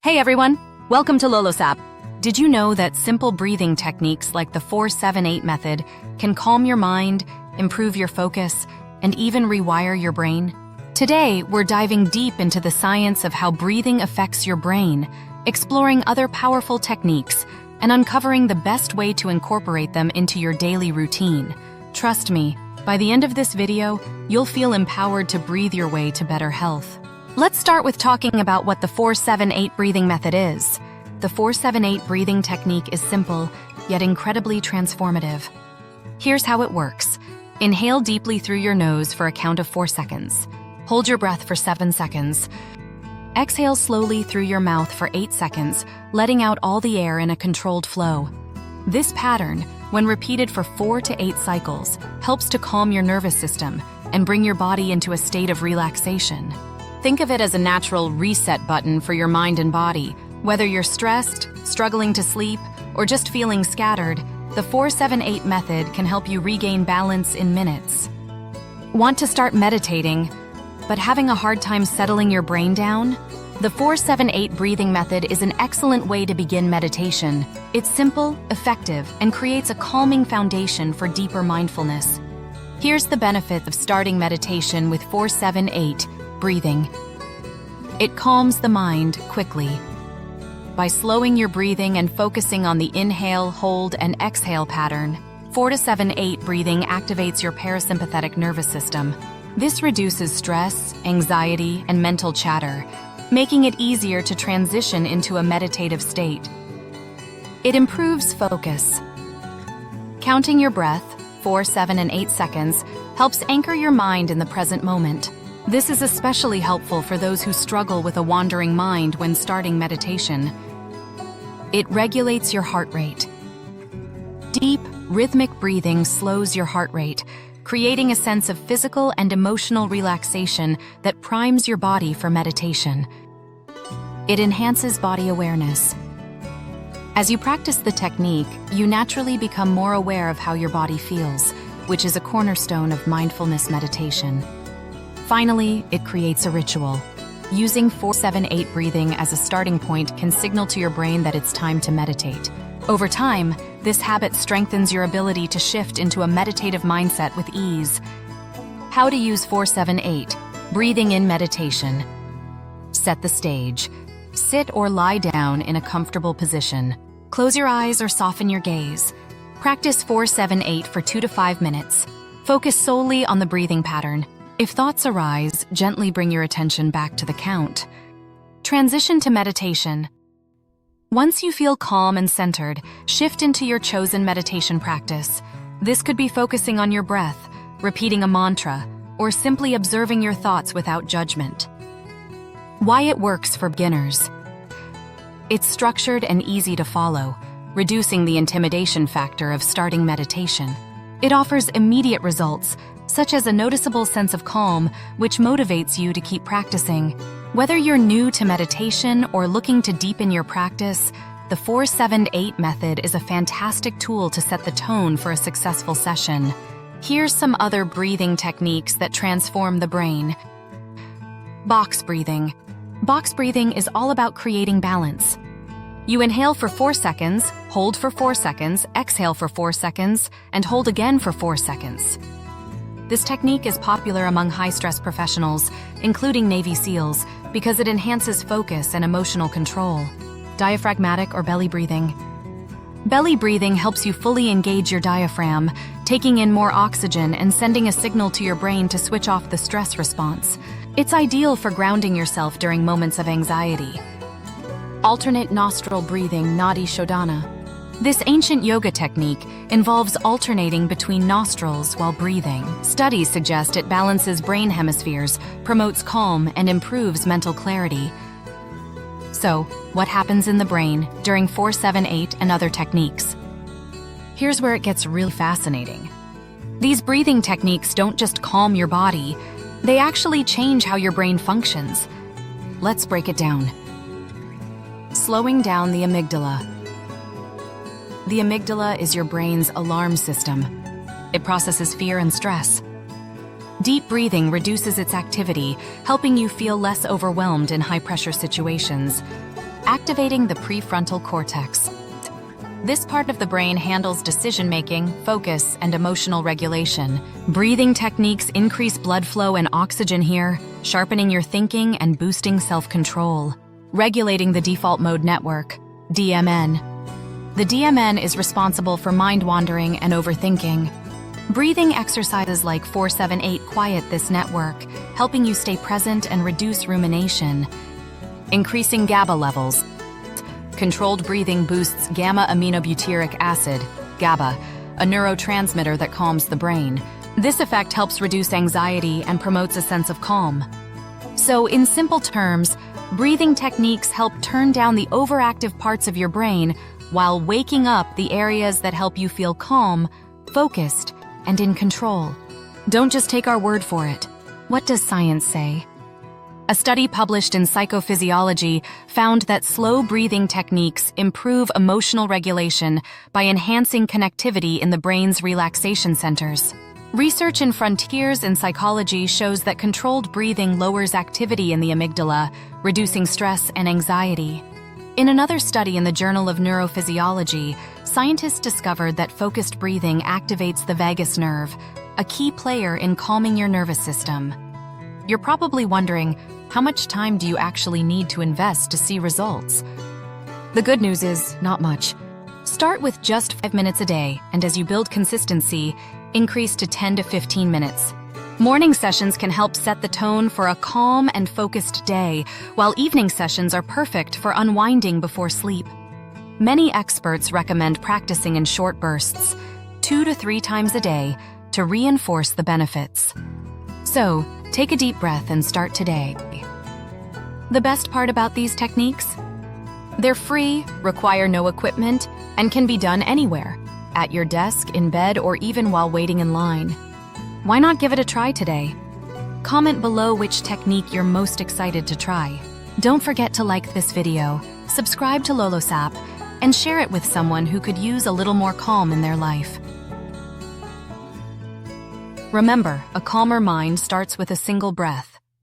Hey everyone, welcome to Lolosap. Did you know that simple breathing techniques like the 4-7-8 method can calm your mind, improve your focus, and even rewire your brain? Today, we're diving deep into the science of how breathing affects your brain, exploring other powerful techniques, and uncovering the best way to incorporate them into your daily routine. Trust me, by the end of this video, you'll feel empowered to breathe your way to better health. Let's start with talking about what the 4-7-8 breathing method is. The 4-7-8 breathing technique is simple, yet incredibly transformative. Here's how it works. Inhale deeply through your nose for a count of 4 seconds. Hold your breath for 7 seconds. Exhale slowly through your mouth for 8 seconds, letting out all the air in a controlled flow. This pattern, when repeated for 4 to 8 cycles, helps to calm your nervous system and bring your body into a state of relaxation. Think of it as a natural reset button for your mind and body. Whether you're stressed, struggling to sleep, or just feeling scattered, the 4-7-8 method can help you regain balance in minutes. Want to start meditating, but having a hard time settling your brain down? The 4-7-8 breathing method is an excellent way to begin meditation. It's simple, effective, and creates a calming foundation for deeper mindfulness. Here's the benefit of starting meditation with 4-7-8 breathing. It calms the mind quickly. By slowing your breathing and focusing on the inhale, hold, and exhale pattern, 4-7-8 breathing activates your parasympathetic nervous system. This reduces stress, anxiety, and mental chatter, making it easier to transition into a meditative state. It improves focus. Counting your breath, 4, 7, and 8 seconds, helps anchor your mind in the present moment. This is especially helpful for those who struggle with a wandering mind when starting meditation. It regulates your heart rate. Deep, rhythmic breathing slows your heart rate, creating a sense of physical and emotional relaxation that primes your body for meditation. It enhances body awareness. As you practice the technique, you naturally become more aware of how your body feels, which is a cornerstone of mindfulness meditation. Finally, it creates a ritual. Using 4-7-8 breathing as a starting point can signal to your brain that it's time to meditate. Over time, this habit strengthens your ability to shift into a meditative mindset with ease. How to use 4-7-8 breathing in meditation. Set the stage. Sit or lie down in a comfortable position. Close your eyes or soften your gaze. Practice 4-7-8 for 2 to 5 minutes. Focus solely on the breathing pattern. If thoughts arise, gently bring your attention back to the count. Transition to meditation. Once you feel calm and centered, shift into your chosen meditation practice. This could be focusing on your breath, repeating a mantra, or simply observing your thoughts without judgment. Why it works for beginners. It's structured and easy to follow, reducing the intimidation factor of starting meditation. It offers immediate results, such as a noticeable sense of calm, which motivates you to keep practicing. Whether you're new to meditation or looking to deepen your practice, the 4-7-8 method is a fantastic tool to set the tone for a successful session. Here's some other breathing techniques that transform the brain. Box breathing. Box breathing is all about creating balance. You inhale for 4 seconds, hold for 4 seconds, exhale for 4 seconds, and hold again for 4 seconds. This technique is popular among high-stress professionals, including Navy SEALs, because it enhances focus and emotional control. Diaphragmatic or belly breathing. Belly breathing helps you fully engage your diaphragm, taking in more oxygen and sending a signal to your brain to switch off the stress response. It's ideal for grounding yourself during moments of anxiety. Alternate nostril breathing, Nadi Shodhana. This ancient yoga technique involves alternating between nostrils while breathing. Studies suggest it balances brain hemispheres, promotes calm, and improves mental clarity. So, what happens in the brain during 4-7-8 and other techniques? Here's where it gets really fascinating. These breathing techniques don't just calm your body, they actually change how your brain functions. Let's break it down. Slowing down the amygdala. The amygdala is your brain's alarm system. It processes fear and stress. Deep breathing reduces its activity, helping you feel less overwhelmed in high-pressure situations. activating the prefrontal cortex. This part of the brain handles decision-making, focus, and emotional regulation. Breathing techniques increase blood flow and oxygen here, sharpening your thinking and boosting self-control. Regulating the default mode network, DMN. The DMN is responsible for mind-wandering and overthinking. Breathing exercises like 4-7-8 quiet this network, helping you stay present and reduce rumination. Increasing GABA levels. Controlled breathing boosts gamma-aminobutyric acid, GABA, a neurotransmitter that calms the brain. This effect helps reduce anxiety and promotes a sense of calm. So, in simple terms, breathing techniques help turn down the overactive parts of your brain while waking up the areas that help you feel calm, focused, and in control. Don't just take our word for it. What does science say? A study published in Psychophysiology found that slow breathing techniques improve emotional regulation by enhancing connectivity in the brain's relaxation centers. Research in Frontiers in Psychology shows that controlled breathing lowers activity in the amygdala, reducing stress and anxiety. In another study in the Journal of Neurophysiology, scientists discovered that focused breathing activates the vagus nerve, a key player in calming your nervous system. You're probably wondering, how much time do you actually need to invest to see results? The good news is, not much. Start with just 5 minutes a day, and as you build consistency, increase to 10 to 15 minutes. Morning sessions can help set the tone for a calm and focused day, while evening sessions are perfect for unwinding before sleep. Many experts recommend practicing in short bursts, 2 to 3 times a day, to reinforce the benefits. So, take a deep breath and start today. The best part about these techniques? They're free, require no equipment, and can be done anywhere, at your desk, in bed, or even while waiting in line. Why not give it a try today? Comment below which technique you're most excited to try. Don't forget to like this video, subscribe to Lolosap, and share it with someone who could use a little more calm in their life. Remember, a calmer mind starts with a single breath.